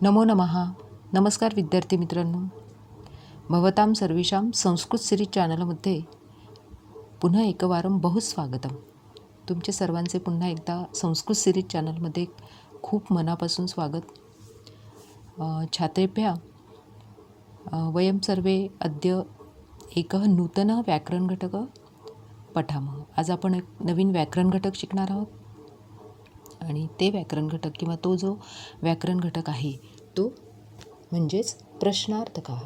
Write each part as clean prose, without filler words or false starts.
नमो नमः. नमस्कार विद्यार्थी मित्रांनो. भवतां सर्वेषां संस्कृत सिरीज चॅनलमध्ये पुन्हा एकवारं बहु स्वागतम. तुमचे सर्वांचे पुन्हा एकदा संस्कृत सिरीज चॅनलमध्ये खूप मनापासून स्वागत. छात्रेभ्यः वयं सर्वे अद्य एकः नूतनः व्याकरणघटकः पठामः. आज आपण एक नवीन व्याकरण घटक शिकणार आहोत आणि ते व्याकरण घटक किंवा तो जो व्याकरण घटक आहे तो म्हणजेच प्रश्नार्थकः.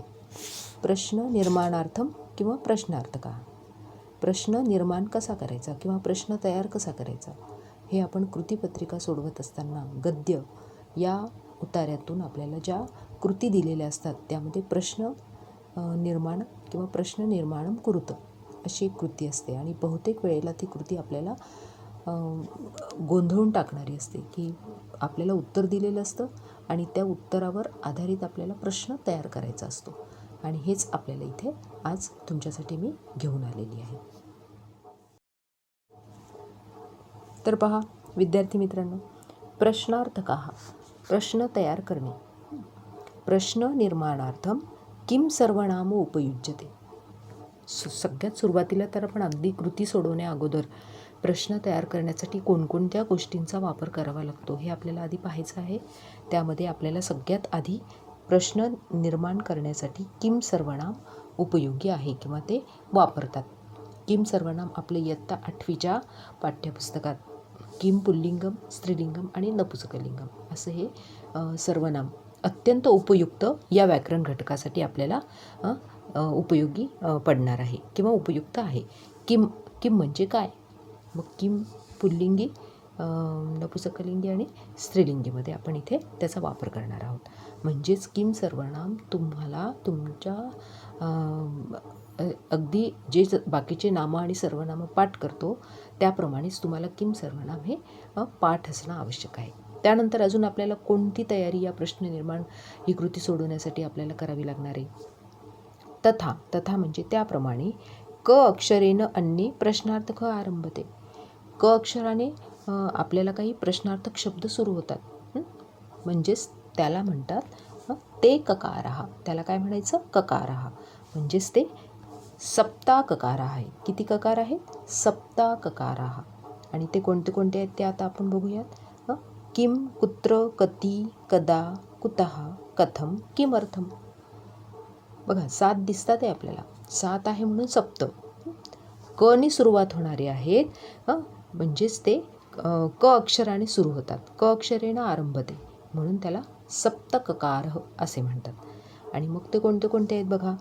प्रश्न निर्माणार्थम किंवा प्रश्नार्थकः. प्रश्न निर्माण कसा करायचा किंवा प्रश्न तयार कसा करायचा हे आपण कृतीपत्रिका सोडवत असताना गद्य या उतार्यातून आपल्याला ज्या कृती दिलेल्या असतात त्यामध्ये प्रश्न निर्माण किंवा प्रश्न निर्माणम कुरुत अशी एक कृती असते आणि बहुतेक वेळेला ती कृती आपल्याला गोंधळून टाकणारी असते की आपल्याला उत्तर दिलेलं असतं आणि त्या उत्तरावर आधारित आपल्याला प्रश्न तयार करायचा असतो आणि हेच आपल्याला इथे आज तुमच्यासाठी मी घेऊन आलेली आहे. तर पहा विद्यार्थी मित्रांनो, प्रश्नार्थकः प्रश्न तयार करणे. प्रश्न निर्माणार्थम किम सर्वनाम उपयुज्यते. सगळ्यात सुरुवातीला तर आपण अगदी कृती सोडवण्या अगोदर प्रश्न तयार करण्यासाठी कोणकोणत्या गोष्टींचा वापर करावा लागतो हे आपल्याला आधी पाहायचं आहे. त्यामध्ये आपल्याला सगळ्यात आधी प्रश्न निर्माण करण्यासाठी किम सर्वनाम उपयोगी आहे किंवा ते वापरतात. किम सर्वनाम आपले इयत्ता 8वीच्या पाठ्यपुस्तकात किम पुल्लिंगम, स्त्रीलिंगम आणि नपुंसकलिंगम असं हे सर्वनाम अत्यंत उपयुक्त या व्याकरण घटकासाठी आपल्याला उपयोगी पडणार आहे किंवा उपयुक्त आहे. किम किम म्हणजे काय? मग किम पुल्लिंगी, नपुंसकलिंगी आणि स्त्रीलिंगीमध्ये आपण इथे त्याचा वापर करणार आहोत. म्हणजेच किम सर्वनाम तुम्हाला तुमच्या अगदी जे बाकीचे नामं आणि सर्वनामं पाठ करतो त्याप्रमाणेच तुम्हाला किम सर्वनाम हे पाठ असणं आवश्यक आहे. त्यानंतर अजून आपल्याला कोणती तयारी या प्रश्न निर्माण ही कृती सोडवण्यासाठी आपल्याला करावी लागणार आहे. तथा तथा म्हणजे त्याप्रमाणे क अक्षरेनं अन्ये प्रश्नार्थक आरंभते. क अक्षराने आपल्याला काही प्रश्नार्थक शब्द सुरू होतात. म्हणजेच त्याला म्हणतात ते ककारः. त्याला काय म्हणायचं? ककारः. म्हणजेच ते सप्ता ककार आहे. किती ककार आहेत? सप्ता ककारः. आणि ते कोणते कोणते आहेत ते आता आपण बघूयात. किम, कुत्र, कती, कदा, कुतः, कथम, किमर्थम. बघा 7 दिसतात आहे आपल्याला. 7 आहे म्हणून सप्त. क नी सुरुवात होणारे आहेत म्हणजेच ते क अक्षराने सुरू होतात. क अक्षरेनं आरंभते म्हणून त्याला सप्तककार असे म्हणतात. आणि मग ते कोणते कोणते आहेत बघा.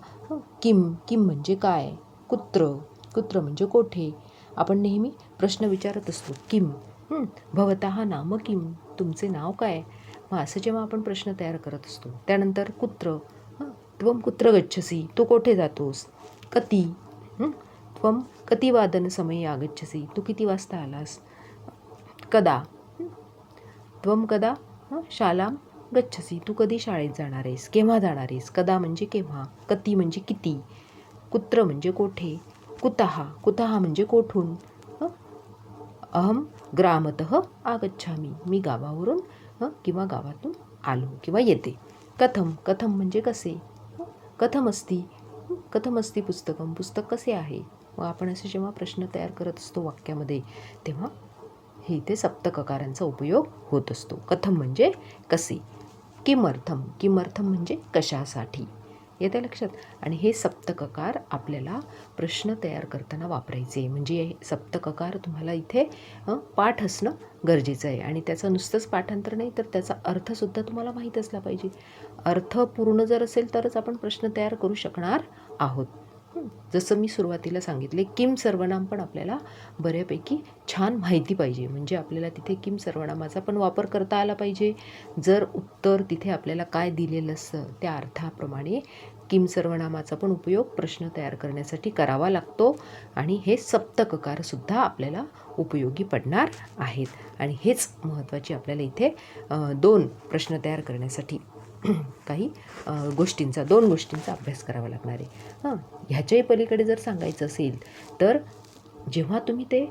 किम किम म्हणजे काय? कुत्र कुत्र म्हणजे कोठे. आपण नेहमी प्रश्न विचारत असतो किम भवतः नाम किम. तुमचे नाव काय? मग असं जेव्हा आपण प्रश्न तयार करत असतो. त्यानंतर कुत्र त्वम कुत्र गच्छसि. तू कोठे जातोस? कती त्वम कती वादन समये आगच्छसि. तू किती वाजता आलास? कदा त्वम कदा शालाम गच्छसि. तू कधी शाळेत जाणार आहेस? केव्हा जाणार आहेस? कदा म्हणजे केव्हा. कती म्हणजे किती. कुत्र म्हणजे कोठे. कुतः कुतः म्हणजे कोठून. अहम ग्रामतः आगच्छामि. मी गावावरून किंवा गावातून आलो किंवा येते. कथम कथम म्हणजे कसे. कथम अस्ति कथम अस्ति पुस्तकम. पुस्तक कसे आहे. मग आपण असे जेव्हा प्रश्न तयार करत असतो वाक्यामध्ये तेव्हा हे इथे सप्तककारांचा उपयोग होत असतो. कथम म्हणजे कसे. किमर्थम किमर्थम म्हणजे कशासाठी. येते लक्षात. आणि हे सप्तककार आपल्याला प्रश्न तयार करताना वापरायचे. म्हणजे हे सप्तककार तुम्हाला इथे पाठ असणं गरजेचं आहे. आणि त्याचं नुसतंच पाठांतर नाही तर त्याचा अर्थसुद्धा तुम्हाला माहीत असला पाहिजे. अर्थ पूर्ण जर असेल तरच आपण प्रश्न तयार करू शकणार आहोत. जसं मी सुरुवातीला सांगितले किम सर्वनाम पण आपल्याला बऱ्यापैकी छान माहिती पाहिजे. म्हणजे आपल्याला तिथे किम सर्वनामाचा पण वापर करता आला पाहिजे. जर उत्तर तिथे आपल्याला काय दिलेलं असतं त्या अर्थाप्रमाणे किम सर्वनामाचा पण उपयोग प्रश्न तयार करण्यासाठी करावा लागतो. आणि हे सप्तककारसुद्धा आपल्याला उपयोगी पडणार आहेत. आणि हेच महत्त्वाचे आपल्याला इथे 2 प्रश्न तयार करण्यासाठी काही दोन गोष्टींचा अभ्यास करावा लागणार आहे. ह्याच्याही पलीकडे जर सांगायचं असेल तर जेव्हा तुम्ही ते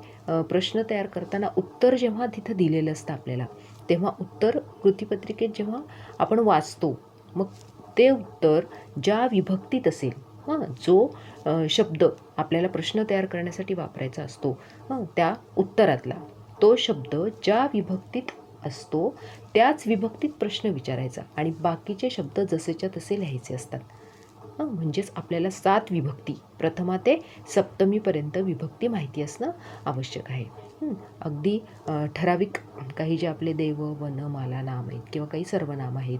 प्रश्न तयार करताना उत्तर जेव्हा तिथं दिलेलं असतं आपल्याला तेव्हा उत्तर कृतीपत्रिकेत जेव्हा आपण वाचतो मग ते उत्तर ज्या विभक्तीत असेल, जो शब्द आपल्याला प्रश्न तयार करण्यासाठी वापरायचा असतो, त्या उत्तरातला तो शब्द ज्या विभक्तीत असतो त्याच विभक्तीत प्रश्न विचारायचा आणि बाकीचे शब्द जसेच्या तसे लिहायचे असतात. म्हणजेच आपल्याला 7 विभक्ती प्रथमा ते सप्तमीपर्यंत विभक्ती माहिती असणं आवश्यक आहे. अगदी ठराविक काही जे आपले देव, वन, माला नाम आहेत किंवा काही सर्वनाम आहेत,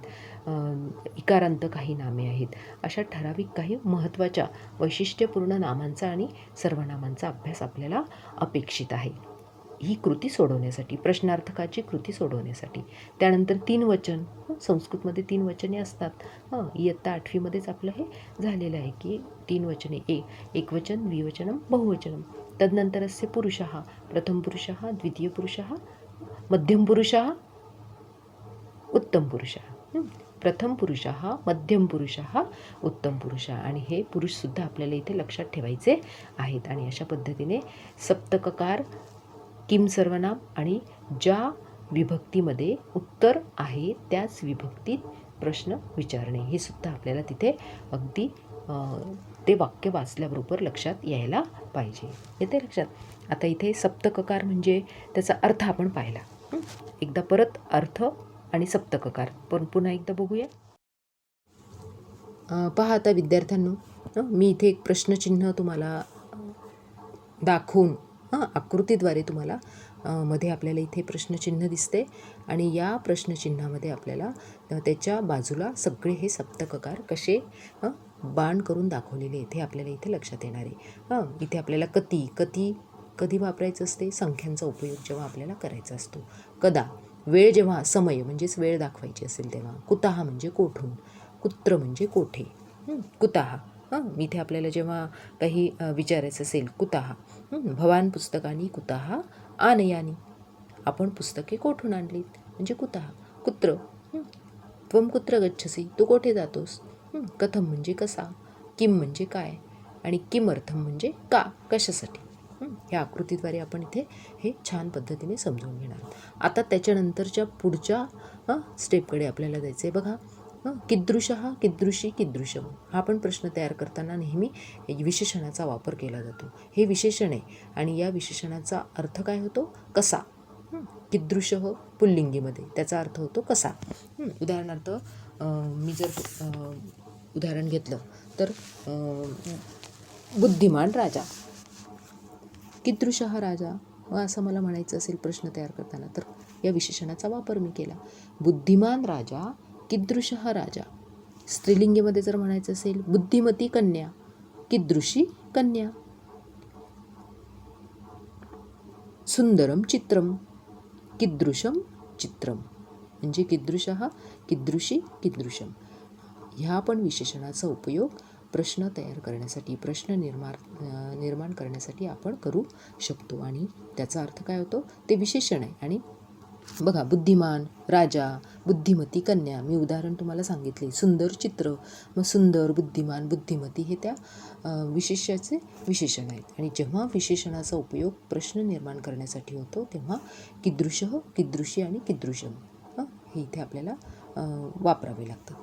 इकारांत काही नामे आहेत, अशा ठराविक काही महत्त्वाच्या वैशिष्ट्यपूर्ण नामांचा आणि सर्वनामांचा अभ्यास आपल्याला अपेक्षित आहे ही कृती सोडवण्यासाठी, प्रश्नार्थकाची कृती सोडवण्यासाठी. त्यानंतर 3 वचन, संस्कृतमध्ये 3 वचने असतात. इयत्ता 8वीमध्येच आपलं हे झालेलं आहे की 3 वचने, एकवचन, द्विवचनम, बहुवचनम. तदनंतर अस्य पुरुषः, प्रथम पुरुषः, द्वितीय पुरुषः, मध्यम पुरुषः, उत्तम पुरुषः. प्रथम पुरुषः, मध्यम पुरुषः, उत्तम पुरुषः. आणि हे पुरुषसुद्धा आपल्याला इथे लक्षात ठेवायचे आहेत. आणि अशा पद्धतीने सप्तककार, किम सर्वनाम आणि ज्या विभक्तीमध्ये उत्तर आहे त्याच विभक्तीत प्रश्न विचारणे, हे सुद्धा आपल्याला तिथे अगदी ते वाक्य वाचल्याबरोबर लक्षात यायला पाहिजे. येते लक्षात? आता इथे सप्तककार म्हणजे त्याचा अर्थ आपण पाहिला. एकदा परत अर्थ आणि सप्तककार पण पुन्हा एकदा बघूया. पहा आता विद्यार्थ्यांनो, मी इथे एक प्रश्नचिन्ह तुम्हाला दाखवून आकृतीद्वारे तुम्हाला मध्ये आपल्याला इथे प्रश्नचिन्ह दिसते आणि या प्रश्नचिन्हामध्ये आपल्याला त्याच्या बाजूला सगळे हे सप्तककार कसे बाण करून दाखवलेले इथे आपल्याला इथे लक्षात येणार आहे. इथे आपल्याला कधी वापरायचं असते, संख्यांचा उपयोग जेव्हा आपल्याला करायचा असतो. कदा, वेळ जेव्हा, समय म्हणजेच वेळ दाखवायची असेल तेव्हा. कुतः म्हणजे कोठून, कुत्र म्हणजे कोठे. कुतः इथे आपल्याला जेव्हा काही विचारायचं असेल, कुतः भवान पुस्तकानी कुतः आनयानी, आपण पुस्तके कोठून आणलीत म्हणजे कुतः. कुत्र, त्वम कुत्र गच्छसी, तू कोठे जातोस. कथम म्हणजे कसा, किम म्हणजे काय आणि किमर्थम म्हणजे का, कशासाठी. ह्या आकृतीद्वारे आपण इथे हे छान पद्धतीने समजून घेणार. आता त्याच्यानंतरच्या पुढच्या स्टेपकडे आपल्याला जायचं आहे. बघा, कीदृशः, कीदृशी, कीदृशम हा पण प्रश्न तयार करताना नेहमी विशेषणाचा वापर केला जातो. हे विशेषण आहे आणि या विशेषणाचा अर्थ काय होतो, कसा. कीदृशः पुल्लिंगीमध्ये त्याचा अर्थ होतो कसा. उदाहरणार्थ मी जर उदाहरण घेतलं तर बुद्धिमान राजा, कीदृशः राजा असं मला म्हणायचं असेल प्रश्न तयार करताना तर या विशेषणाचा वापर मी केला. बुद्धिमान राजा, कीदृशः राजा. स्त्रीलिंगीमध्ये जर म्हणायचं असेल बुद्धिमती कन्या, कीदृशी कन्या. सुंदरम चित्रम, कीदृशम चित्रम. म्हणजे कीदृशः, कीदृशी, कीदृशम ह्या पण विशेषणाचा उपयोग प्रश्न तयार करण्यासाठी, प्रश्न निर्माण करण्यासाठी आपण करू शकतो आणि त्याचा अर्थ काय होतो ते विशेषण आहे. आणि बघा, बुद्धिमान राजा, बुद्धिमती कन्या, मी उदाहरण तुम्हाला सांगितले. सुंदर चित्र, मग सुंदर, बुद्धिमान, बुद्धिमती हे त्या विशेषाचे विशेषण आहेत. आणि जेव्हा विशेषणाचा उपयोग प्रश्न निर्माण करण्यासाठी होतो तेव्हा कीदृशः, कीदृशी आणि कीदृशम हे इथे आपल्याला वापरावे लागतात.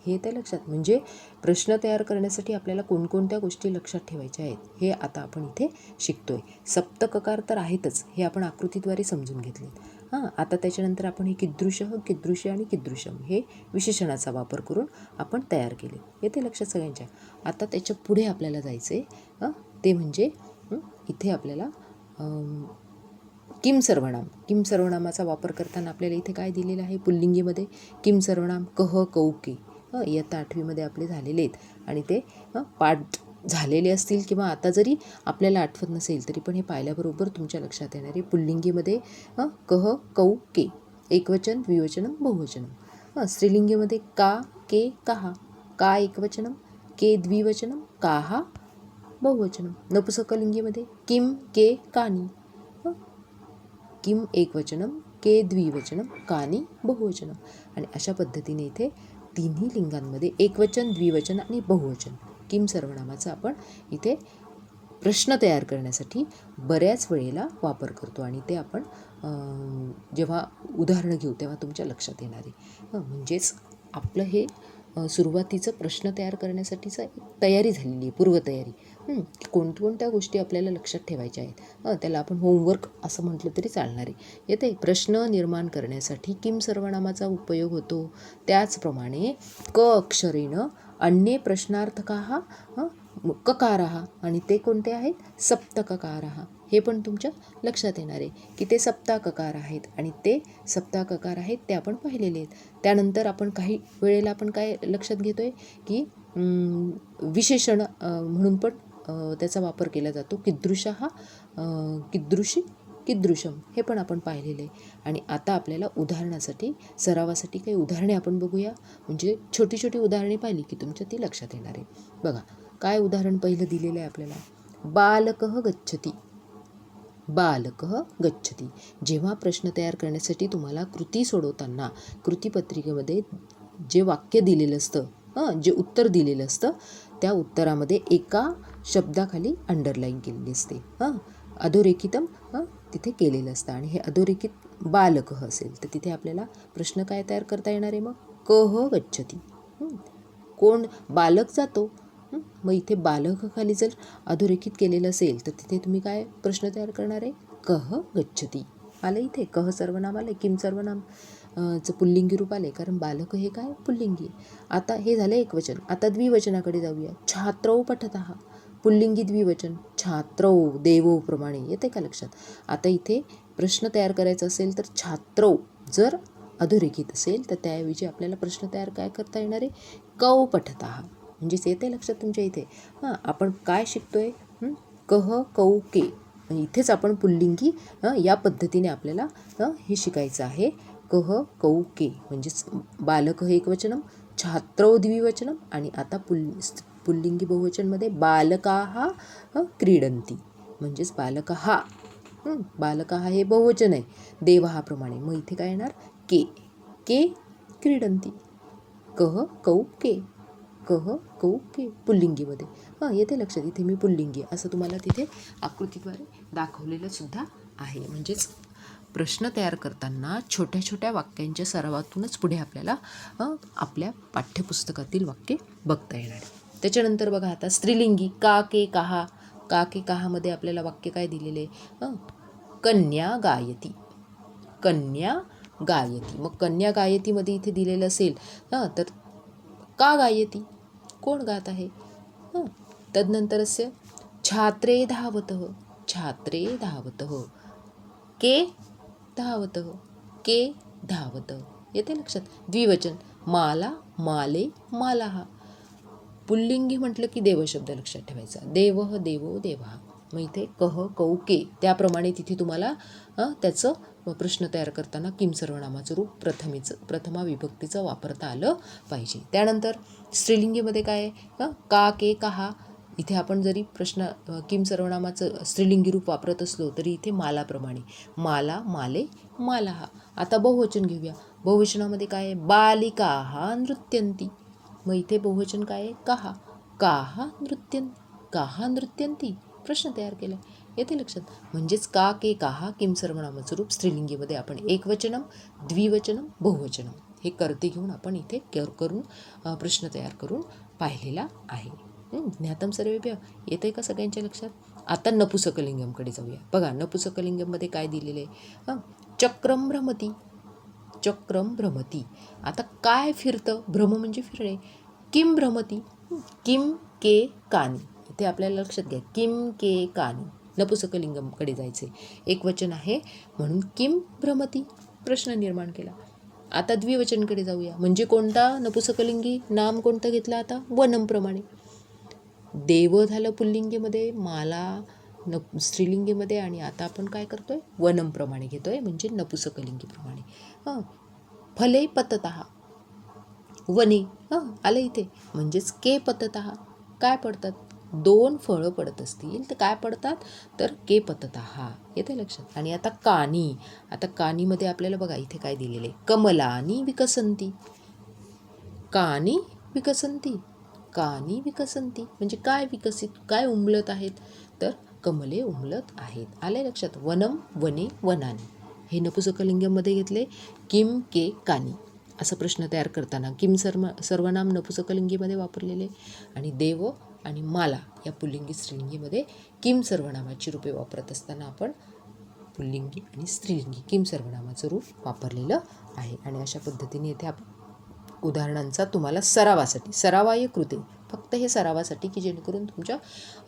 हे त्या लक्षात, म्हणजे प्रश्न तयार करण्यासाठी आपल्याला कोणकोणत्या गोष्टी लक्षात ठेवायच्या आहेत हे आता आपण इथे शिकतोय. सप्तककार तर आहेतच, हे आपण आकृतीद्वारे समजून घेतले. आता त्याच्यानंतर आपण हे कीदृशः, कीदृशी आणि कीदृशम हे विशेषणाचा वापर करून आपण तयार केले. येते लक्षात सगळ्यांच्या. आता त्याच्या पुढे आपल्याला जायचं आहे, ते म्हणजे इथे आपल्याला किम सर्वनाम. किम सर्वनामाचा वापर करताना आपल्याला इथे काय दिलेलं आहे पुल्लिंगीमध्ये, किम सर्वनाम कह, कौके इयत्ता 8वीमध्ये आपले झालेले आहेत आणि ते पाठ झालेले असतील किंवा आता जरी आपल्याला आठवत नसेल तरी पण हे पाहिल्याबरोबर तुमच्या लक्षात येणारे. पुल्लिंगीमध्ये कह, कौ, के, एकवचन, द्विवचनम, बहुवचनम. स्त्रीलिंगीमध्ये का, के, कहा. का एकवचनम, के द्विवचनम, काहा बहुवचनम. नपुंसकलिंगीमध्ये किम, के, कानी. किम एकवचनम, के द्विवचनम, कानी बहुवचनम. आणि अशा पद्धतीने इथे तिन्ही लिंगांमध्ये एकवचन, द्विवचन आणि बहुवचन किम सर्वनामाचा आपण इथे प्रश्न तयार करण्यासाठी बऱ्याच वेळेला वापर करतो आणि ते आपण जेव्हा उदाहरणं घेऊ तेव्हा तुमच्या लक्षात येणार आहे. म्हणजेच आपलं हे सुरुवातीचं प्रश्न तयार करण्यासाठीचं एक तयारी झालेली आहे, पूर्वतयारी. की कोणत्या गोष्टी आपल्याला लक्षात ठेवायच्या आहेत. त्याला आपण होमवर्क असं म्हटलं तरी चालणार आहे. येते प्रश्न निर्माण करण्यासाठी किम सर्वनामाचा उपयोग होतो. त्याचप्रमाणे क अक्षरेनं अन्ये प्रश्नार्थकाः ककाराः आणि ते कोणते आहेत सप्तककाराः. हे पण तुमच्या लक्षात येणार आहे की ते सप्ताककार आहेत आणि ते सप्ताककार आहेत ते आपण पाहिलेले आहेत. त्यानंतर आपण काही वेळेला आपण काय लक्षात घेतो आहे की विशेषण म्हणून पण त्याचा वापर केला जातो. कीदृशः कीदृशी कीदृशम हे पण आपण पाहिलेलं आहे. आणि आता आपल्याला उदाहरणासाठी सरावासाठी काही उदाहरणे आपण बघूया. म्हणजे छोटी छोटी उदाहरणे पाहिली की तुमच्या ती लक्षात येणार आहे. बघा काय उदाहरण पहिलं दिलेलं आहे आपल्याला. बालकः गच्छति. बालकः गच्छति. जेव्हा प्रश्न तयार करण्यासाठी तुम्हाला कृती सोडवताना कृतीपत्रिकेमध्ये जे वाक्य दिलेलं असतं, जे उत्तर दिलेलं असतं त्या उत्तरामध्ये एका शब्दाखाली अंडरलाईन केलेली असते. अधोरेखितम तिथे केलेलं असतं आणि हे अधोरेखित बालकः असेल तर तिथे आपल्याला प्रश्न काय तयार करता येणार आहे मग कः गच्छति. कोण बालक जातो. मग इथे बालकाखाली जर अधोरेखित केलेलं असेल तर तिथे तुम्ही काय प्रश्न तयार करणार आहे कः गच्छति. आलं इथे कः सर्वनाम आलं. किम सर्वनाम चं पुल्लिंगी रूप आले कारण बालक हे काय पुल्लिंगी. आता हे झालं एकवचन. आता द्विवचनाकडे जाऊया. छात्रौ पठतः. पुल्लिंगी द्विवचन छात्रौ देवो प्रमाणे. येते का लक्षात. आता इथे प्रश्न तयार करायचा असेल तर छात्रौ जर अधोरेखित असेल तर त्याऐवजी आपल्याला प्रश्न तयार काय करता येणार आहे कौ पठतः. म्हणजेच येते लक्षात तुमच्या इथे. आपण काय शिकतोय कह कौ के. इथेच आपण पुल्लिंगी या पद्धतीने आपल्याला हे शिकायचं आहे. कह कौ के म्हणजेच बालक हे एकवचनम, छात्रौ द्विवचनम आणि आता पुल्लिंगी बहुवचनमध्ये बालकाः क्रीडन्ति. म्हणजेच बालकाः बालकाः हे बहुवचन आहे देवः प्रमाणे. मग इथे काय येणार के के क्रीडन्ति. कह कौ के कह कौ के पुल्लिंगीमध्ये. येते लक्षात. इथे मी पुल्लिंगी असं तुम्हाला तिथे आकृतीद्वारे दाखवलेलं सुद्धा आहे. म्हणजेच प्रश्न तयार करताना छोट्या छोट्या वाक्यांच्या सरावातूनच पुढे आपल्याला आपल्या पाठ्यपुस्तकातील वाक्य बघता येणार आहे. त्याच्यानंतर बघा आता स्त्रीलिंगी का के काहा. का के काहामध्ये आपल्याला वाक्य काय दिलेले कन्या गायती. कन्या गायती. मग कन्या गायतीमध्ये इथे दिलेलं असेल तर का गायती कोण गात आहे. तदनंतरस्य छात्रे धावतः. छात्रे धावतः. के धावतः. के धावतः. येते लक्षात. द्विवचन माला माले मालाः. पुल्लिंगी म्हटलं की देव शब्द लक्षात ठेवायचा. देवः देवो देवः. मग इथे कह कौ के त्याप्रमाणे तिथे तुम्हाला त्याचं प्रश्न तयार करताना किम सर्वनामाचं रूप प्रथमा विभक्तीचं वापरता आलं पाहिजे. त्यानंतर स्त्रीलिंगीमध्ये काय आहे का के काहा. इथे आपण जरी प्रश्न किम सर्वनामाचं स्त्रीलिंगी रूप वापरत असलो तरी इथे मालाप्रमाणे माला माले मालाः. आता बहुवचन घेऊया. बहुवचनामध्ये काय आहे बालिकाः नृत्यन्ति. मग इथे बहुवचन काय आहे काहा. काहा नृत्यन्ति. प्रश्न तयार केला. येते लक्षात. म्हणजेच का के काहा किम सर्वनामाचं रूप स्त्रीलिंगीमध्ये आपण एकवचनम द्विवचनम बहुवचनम हे करते घेऊन आपण इथे करून प्रश्न तयार करून पाहिलेला आहे. ज्ञातम सर्वेभ्य येते का सगळ्यांच्या लक्षात. आता नपुसकलिंगमकडे जाऊया. बघा नपुसकलिंगममध्ये काय दिलेलं आहे चक्रम भ्रमती. चक्रम भ्रमती. आता काय फिरतं. भ्रम म्हणजे फिरणे. किम भ्रमती. किम के कानी. इथे आपल्याला लक्षात घ्या किम के कानी. नपुसकलिंगमकडे जायचे. एक वचन आहे म्हणून किम भ्रमती प्रश्न निर्माण केला. आता द्विवचनकडे जाऊया. म्हणजे कोणता नपुसकलिंगी नाम कोणतं घेतलं आता वनमप्रमाणे. देव झालं पुल्लिंगीमध्ये, माला स्त्रीलिंगीमध्ये आणि आता आपण काय करतोय वनमप्रमाणे घेतोय म्हणजे नपुसकलिंगीप्रमाणे. फले पततः. वने आलं इथे. म्हणजेच के पततः काय पडतात. 2 फळं पडत असतील तर काय पडतात तर के पततः. येते लक्षात. आणि आता कानी. आता कानीमध्ये आपल्याला बघा इथे काय दिलेले कमलानी विकसंती. कानी विकसंती. कानी विकसंती, म्हणजे काय विकसित, काय उमलत आहेत, तर कमले उमलत आहेत. आले लक्षात. वनम वने वनानी हे नपुसकलिंगमध्ये घेतले. किम के कानी असा प्रश्न तयार करताना किम सर्वनाम नपुसकलिंगीमध्ये वापरलेले आणि देव आणि माला या पुल्लिंगी स्त्रीलिंगीमध्ये किम सर्वनामाची रूपे वापरत असताना आपण पुल्लिंगी आणि स्त्रीलिंगी किम सर्वनामाचं रूप वापरलेलं आहे. आणि अशा पद्धतीने इथे उदाहरणांचा तुम्हाला सरावाय कृते, फक्त हे सरावासाठी की जेणेकरून तुमच्या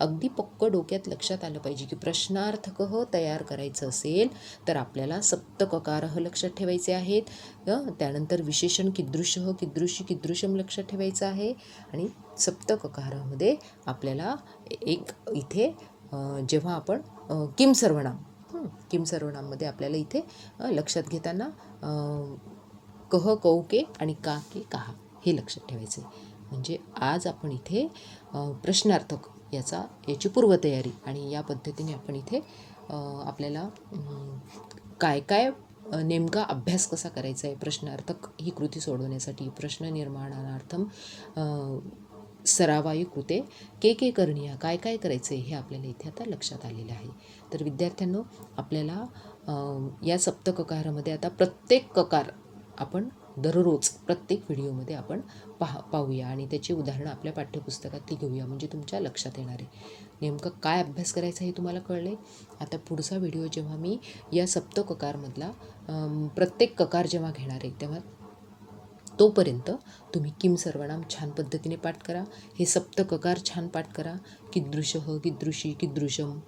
अगदी पक्क डोक्यात लक्षात आलं पाहिजे की प्रश्नार्थकः तयार करायचं असेल तर आपल्याला सप्तककारः लक्षात ठेवायचे आहेत. त्यानंतर विशेषण कीदृशः कीदृशी कीदृशम लक्षात ठेवायचं आहे. आणि सप्तककारामध्ये आपल्याला एक इथे जेव्हा आपण किम सर्वनाममध्ये आपल्याला इथे लक्षात घेताना कह कौके आणि का के कहा हे लक्षात ठेवायचे. म्हणजे आज आपण इथे प्रश्नार्थक याची पूर्वतयारी आणि या पद्धतीने आपण इथे आपल्याला काय काय नेमका अभ्यास कसा करायचा आहे प्रश्नार्थक ही कृती सोडवण्यासाठी. प्रश्न निर्माणार्थम सरावायू कृते के करणीय, काय काय करायचं हे आपल्याला इथे आता लक्षात आलेलं आहे. तर विद्यार्थ्यांनो, आपल्याला या सप्तककारामध्ये आता प्रत्येक ककार आपण दररोज प्रत्येक व्हिडिओमध्ये आपण पाहूया आणि त्याची उदाहरणं आपल्या पाठ्यपुस्तकातली घेऊया. म्हणजे तुमच्या लक्षात येणार आहे नेमकं काय अभ्यास करायचा हे तुम्हाला कळले. आता पुढचा व्हिडिओ जेव्हा मी या सप्तककारमधला प्रत्येक ककार जेव्हा घेणार आहे तेव्हा तोपर्यंत तुम्ही किम सर्वनाम छान पद्धतीने पाठ करा. हे सप्तककार छान पाठ करा. कीदृशः कीदृशी कीदृशम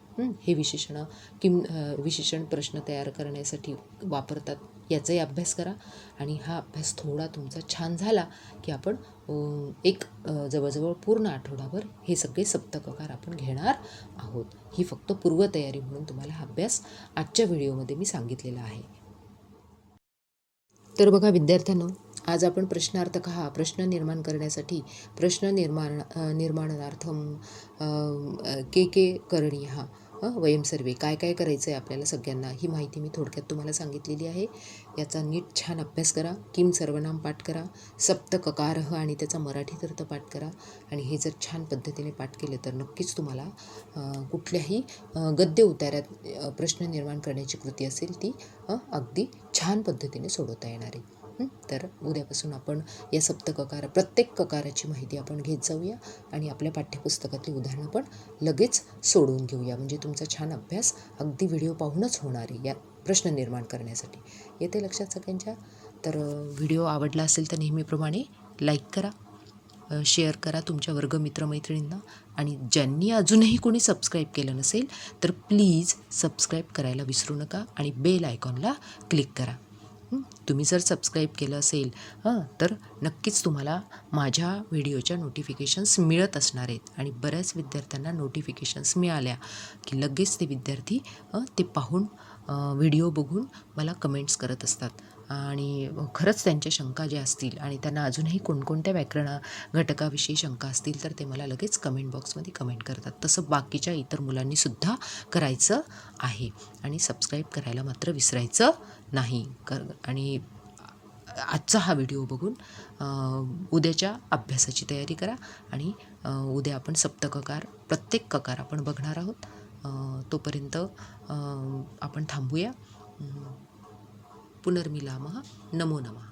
हे विशेषण प्रश्न तयार करण्यासाठी वापरतात याचाही अभ्यास करा. आणि हा अभ्यास थोडा तुमचा छान झाला की आपण एक जवळजवळ पूर्ण आठवडाभर हे सगळे सप्तककार आपण घेणार आहोत. ही फक्त पूर्वतयारी म्हणून तुम्हाला हा अभ्यास आजच्या व्हिडिओमध्ये मी सांगितलेला आहे. तर बघा विद्यार्थ्यांनो, आज आपण प्रश्नार्थक हा प्रश्न निर्माण करण्यासाठी प्रश्न निर्माणार्थम के करणीय हा वयम सर्वे काय काय करायचं आहे आपल्याला सगळ्यांना ही माहिती मी थोडक्यात तुम्हाला सांगितलेली आहे. याचा नीट छान अभ्यास करा. किम सर्वनाम पाठ करा. सप्तककारः आणि त्याचा मराठीत अर्थ पाठ करा. आणि हे जर छान पद्धतीने पाठ केले तर नक्कीच तुम्हाला कुठल्याही गद्य उतार्यात प्रश्न निर्माण करण्याची कृती असेल ती अगदी छान पद्धतीने सोडवता येणार आहे. तर उद्यापासून आपण या सप्तककार प्रत्येक ककाराची माहिती आपण घेत जाऊया आणि आपल्या पाठ्यपुस्तकातली उदाहरणं पण लगेच सोडवून घेऊया. म्हणजे तुमचा छान अभ्यास अगदी व्हिडिओ पाहूनच होणार आहे या प्रश्न निर्माण करण्यासाठी. येते लक्षात सगळ्यांच्या. तर व्हिडिओ आवडला असेल तर नेहमीप्रमाणे लाईक करा, शेअर करा तुमच्या वर्गमित्रमैत्रिणींना. आणि ज्यांनी अजूनही कोणी सबस्क्राईब केलं नसेल तर प्लीज सबस्क्राईब करायला विसरू नका आणि बेल आयकॉनला क्लिक करा. तुम्ही जर सबस्क्राईब केलं असेल तर नक्कीच तुम्हाला माझ्या व्हिडिओच्या नोटिफिकेशन्स मिळत असणार आहेत. आणि बऱ्याच विद्यार्थ्यांना नोटिफिकेशन्स मिळाल्या की लगेच ते विद्यार्थी ते पाहून व्हिडिओ बघून मला कमेंट्स करत असतात. आणि खरंच त्यांच्या शंका ज्या असतील आणि त्यांना अजूनही कोणकोणत्या व्याकरण घटकाविषयी शंका असतील तर ते मला लगेच कमेंट बॉक्समध्ये कमेंट करतात. तसं बाकीच्या इतर मुलांनीसुद्धा करायचं आहे. आणि सबस्क्राईब करायला मात्र विसरायचं नाही. आणि आजचा हा व्हिडिओ बघून उद्याच्या अभ्यासाची तयारी करा. आणि उद्या आपण सप्तककार प्रत्येक ककार आपण बघणार आहोत. तोपर्यंत आपण थांबूया. पुनर्मिलामः. नमो नमः.